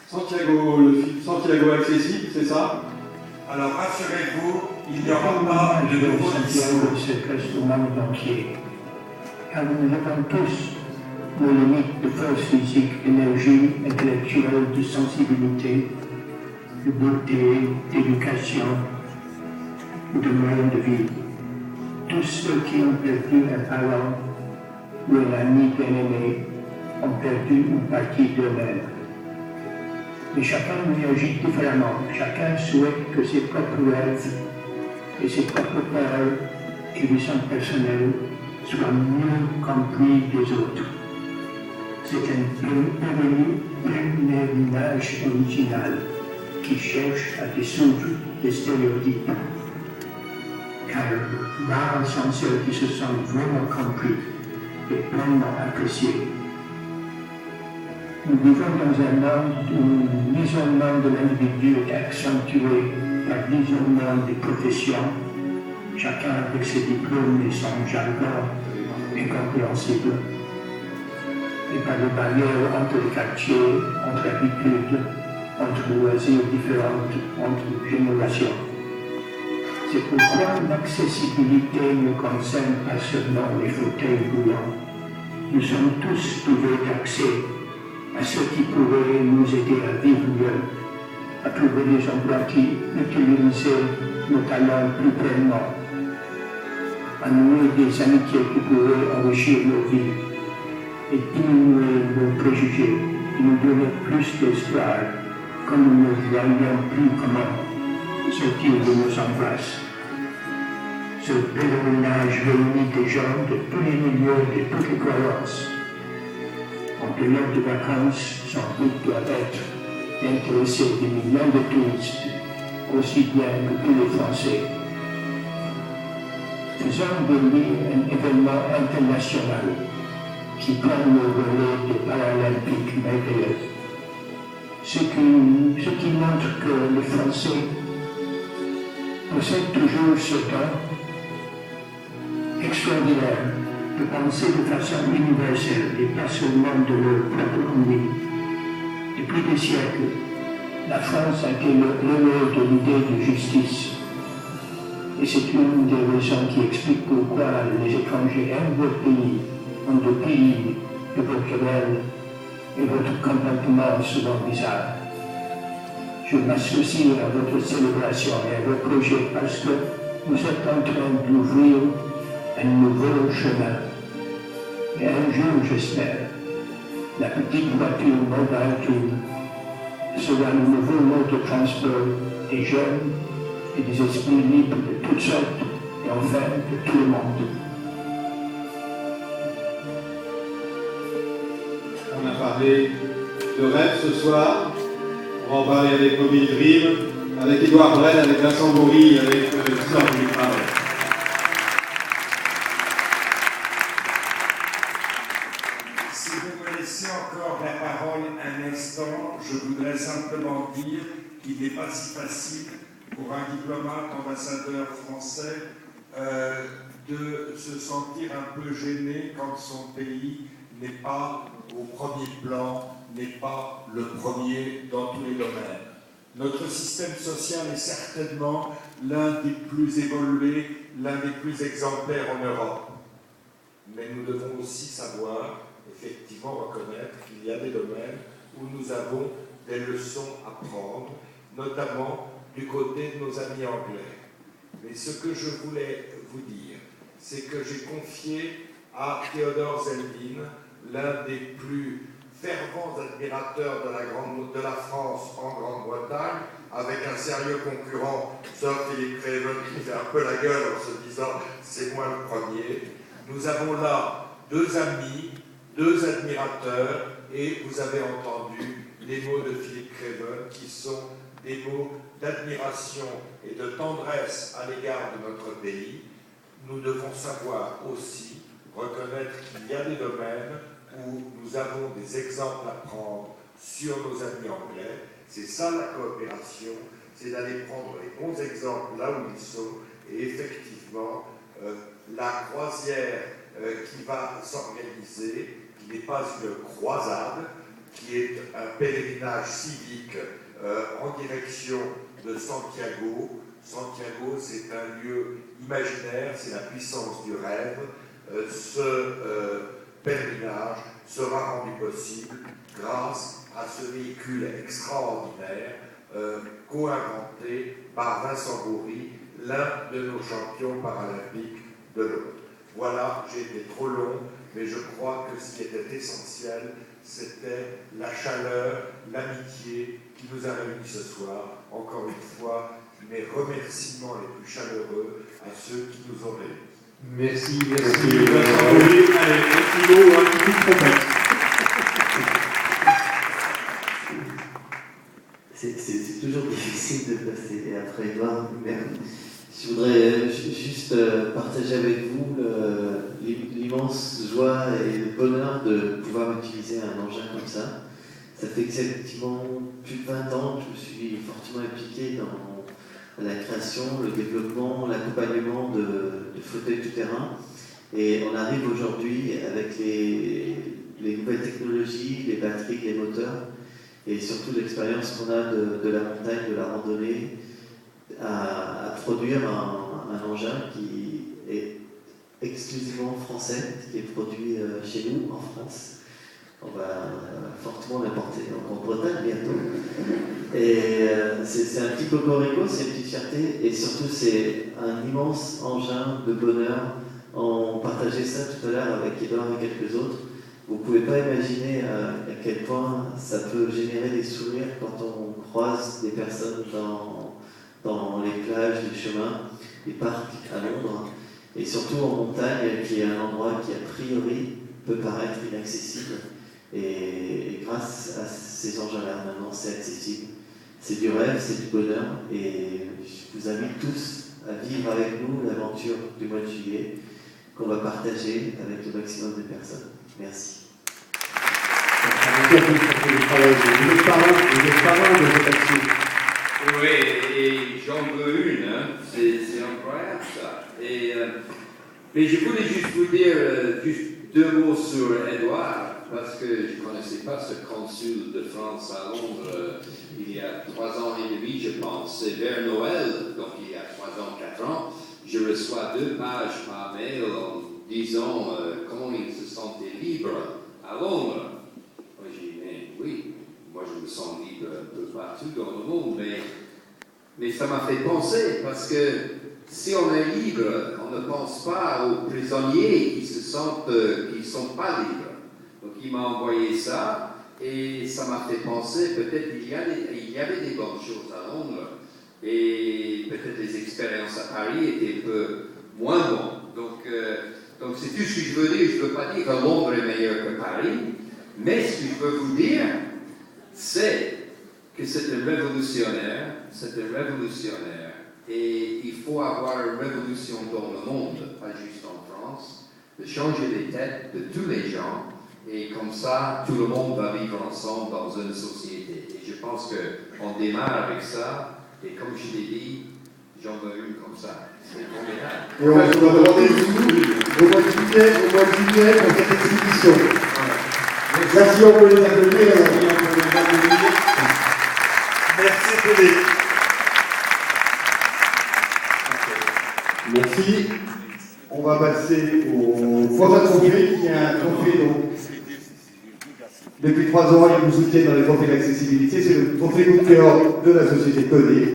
Santiago, le film Santiago accessible, c'est ça? Alors rassurez-vous, il n'y aura pas de nouveau Santiago se presse au monde entier. Car nous avons tous nos limites de force physique, d'énergie intellectuelle, de sensibilité, de beauté, d'éducation ou de moyens de vie. Tous ceux qui ont perdu un parent ou un ami bien-aimé ont perdu une partie d'eux-mêmes. Mais chacun réagit différemment. Chacun souhaite que ses propres rêves et ses propres peurs et visions personnelles soient mieux compris des autres. C'est un pèlerinage original qui cherche à dissoudre les stéréotypes. Car rares sont ceux qui se sentent vraiment compris et pleinement appréciés. Nous vivons dans un monde où l'isolement de l'individu est accentué par l'isolement des professions, chacun avec ses diplômes et son jargon incompréhensible, et par les barrières entre les quartiers, entre habitudes, entre loisirs différents, entre générations. C'est pourquoi l'accessibilité ne concerne pas seulement les fauteuils roulants. Nous sommes tous privés d'accès à ce qui pourrait nous aider à vivre mieux, à trouver des emplois qui utilisent nos talents plus pleinement, à nouer des amitiés qui pourraient enrichir nos vies et diminuer nos préjugés et nous donner plus d'espoir quand nous ne voyons plus comment sortir de nos angoisses. Ce pèlerinage réunit des gens de tous les milieux, de toutes les croyances. En période de vacances, son but doit être d'intéresser des millions de touristes, aussi bien que tous les Français. Faisons de lui un événement international qui prend le relais des Paralympiques merveilleux. Ce qui montre que les Français possèdent toujours ce don extraordinaire de penser de façon universelle et pas seulement de leur propre ennui. Depuis des siècles, la France a été le héros de l'idée de justice. Et c'est une des raisons qui explique pourquoi les étrangers aiment votre pays, en dépit de votre querelle et votre comportement souvent bizarre. Je m'associe à votre célébration et à vos projets parce que vous êtes en train d'ouvrir un nouveau chemin. Et un jour, j'espère, la petite voiture mobile tour sera le nouveau mode de transport des jeunes et des esprits libres de toutes sortes et enfin de tout le monde. On a parlé de rêve ce soir. On va en parler avec Mobile Dream, avec Édouard Brel, avec Vincent Bory, avec Serge Duprat. Si vous me laissez encore la parole un instant, je voudrais simplement dire qu'il n'est pas si facile pour un diplomate ambassadeur français de se sentir un peu gêné quand son pays n'est pas au premier plan, n'est pas le premier dans tous les domaines. Notre système social est certainement l'un des plus évolués, l'un des plus exemplaires en Europe. Mais nous devons aussi savoir, effectivement, reconnaître qu'il y a des domaines où nous avons des leçons à prendre, notamment du côté de nos amis anglais. Mais ce que je voulais vous dire, c'est que j'ai confié à Théodore Zeldin, l'un des plus fervents admirateurs de la France en Grande-Bretagne, avec un sérieux concurrent, sauf Philippe Craven, qui fait un peu la gueule en se disant « c'est moi le premier ». Nous avons là deux amis, deux admirateurs, et vous avez entendu les mots de Philippe Craven, qui sont des mots d'admiration et de tendresse à l'égard de notre pays. Nous devons savoir aussi reconnaître qu'il y a des domaines où nous avons des exemples à prendre sur nos amis anglais. C'est ça la coopération, c'est d'aller prendre les bons exemples là où ils sont. Et effectivement, la croisière qui va s'organiser, qui n'est pas une croisade, qui est un pèlerinage civique en direction de Santiago. Santiago, c'est un lieu imaginaire, c'est la puissance du rêve. Ce pèlerinage sera rendu possible grâce à ce véhicule extraordinaire co-inventé par Vincent Bourri, l'un de nos champions paralympiques de l'Europe. Voilà, j'ai été trop long, mais je crois que ce qui était essentiel, c'était la chaleur, l'amitié qui nous a réunis ce soir. Encore une fois, mes remerciements les plus chaleureux à ceux qui nous ont réunis. Merci. Vincent Bourri. Allez, un petit mot ou un petit trompette. C'est toujours difficile de passer après Edouard, mais je voudrais juste partager avec vous l'immense joie et le bonheur de pouvoir utiliser un engin comme ça. Ça fait effectivement plus de 20 ans que je me suis fortement impliqué dans la création, le développement, l'accompagnement de fauteuils tout-terrain. Et on arrive aujourd'hui avec les nouvelles technologies, les batteries, les moteurs, et surtout l'expérience qu'on a de la montagne, de la randonnée, à produire un engin qui est exclusivement français, qui est produit chez nous, en France. On va fortement l'importer en Bretagne bientôt. Et c'est un petit cocorico, c'est une petite fierté, et surtout c'est un immense engin de bonheur. On partageait ça tout à l'heure avec Edouard et quelques autres. Vous ne pouvez pas imaginer à quel point ça peut générer des sourires quand on croise des personnes dans les plages, les chemins, les parcs à Londres, et surtout en montagne, qui est un endroit qui a priori peut paraître inaccessible. Et grâce à ces engins-là, maintenant c'est accessible. C'est du rêve, c'est du bonheur, et je vous invite tous à vivre avec nous l'aventure du mois de juillet qu'on va partager avec le maximum de personnes. Merci. Vous êtes parrain de cette action. Oui, et j'en veux une, hein. C'est incroyable ça. Mais je voulais juste vous dire juste deux mots sur Edouard, parce que je ne connaissais pas ce consul de France à Londres il y a 3 ans et demi, je pense. C'est vers Noël, donc il y a 3 ans, 4 ans, je reçois 2 pages par mail en disant comment il se sentait libre à Londres. Moi j'ai dit, mais oui, moi je me sens libre un peu partout dans le monde, mais ça m'a fait penser, parce que si on est libre, on ne pense pas aux prisonniers qui se sentent, qui ne sont pas libres. Donc il m'a envoyé ça, et ça m'a fait penser, peut-être il y avait des bonnes choses à Londres, et peut-être les expériences à Paris étaient un peu moins bonnes. Donc c'est tout ce que je veux dire. Je ne veux pas dire que Londres est meilleur que Paris, mais ce que je veux vous dire, c'est que c'est un révolutionnaire, et il faut avoir une révolution dans le monde, pas juste en France, de changer les têtes de tous les gens, et comme ça, tout le monde va vivre ensemble dans une société. Et je pense qu'on démarre avec ça, et comme je l'ai dit, j'en veux une comme ça. C'est formidable. Et on va demander au mois de juillet pour cette exhibition. Voilà. Si on peut les applaudir, Merci Philippe. Merci. On va passer au prochain trophée, qui est un trophée donc. Depuis 3 ans, ils nous soutiennent dans les trophées d'accessibilité. C'est le trophée coup de cœur de la société Coné.